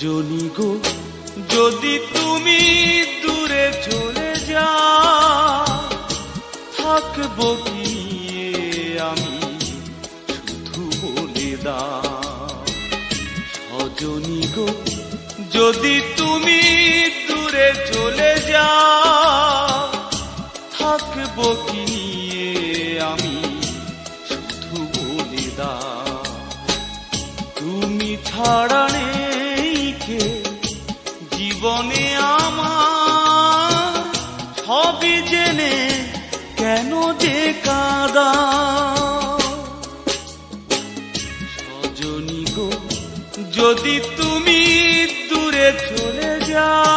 সজনী গো যদি তুমি দূরে চলে যাও, থাকবো কি আমি শুধু বলে দাও। সজনী গো যদি তুমি দূরে চলে যাও, থাকবো কি আমি শুধু বলে দাও। তুমি ছাড়া নেই কে জীবনে আমার, সবই জেনে কেন যে কাঁদা। সজনী গো যদি তুমি দূরে চলে যাও,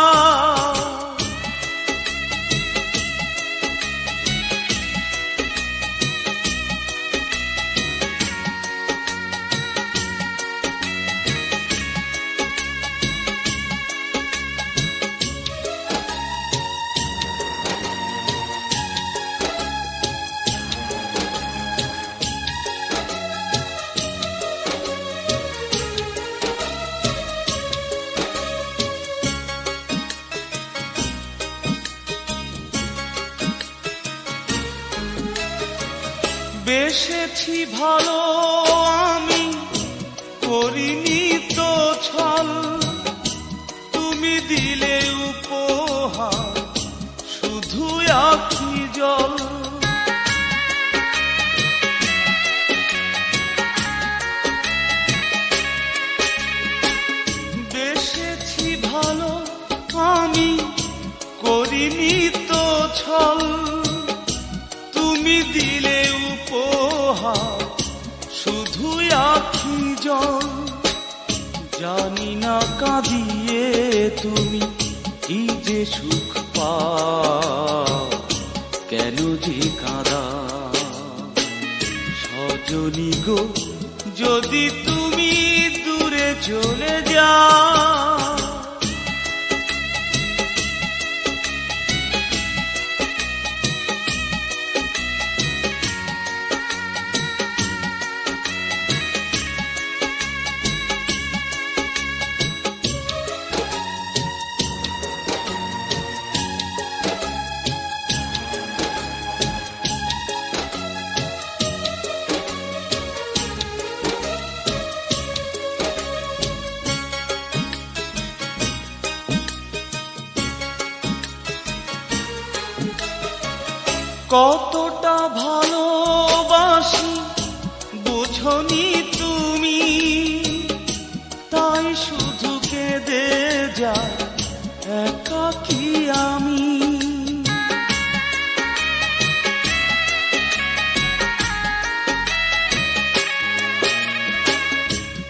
বেসেছি ভালো আমি করিনি তো ছল, তুমি দিলে উপহার শুধু আখি জল। বেসেছি ভালো আমি করিনি তো ছল, তুমি দিলে উপহার শুধু আখি জল। জানি না কাঁদিয়ে তুমি কি যে সুখ পাও, কেন যে কাঁদা। সজনী গো যদি তুমি দূরে চলে যাও, কতটা ভালোবাসি বোঝনি তুমি, তাই শুধু কেঁদে যাই একাকী আমি।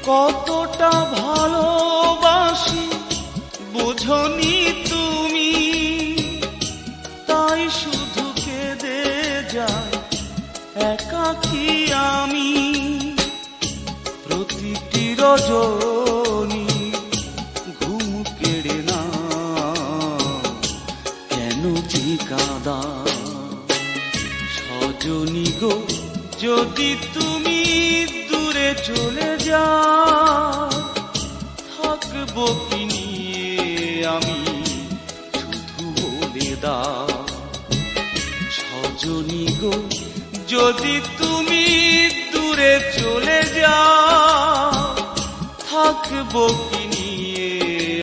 কতটা ভালোবাসি বোঝনি তুমি, তাই শুধু কেঁদে যাই একাকী আমি। প্রতিটি রজনী ঘুম কেড়ে না কেন যে কাঁদা। সজনী গো যদি তুমি দূরে চলে যাও, থাকবো কি নিয়ে আমি শুধু বলে দাও। সজনী গো যদি তুমি দূরে চলে যাও, থাকবো কি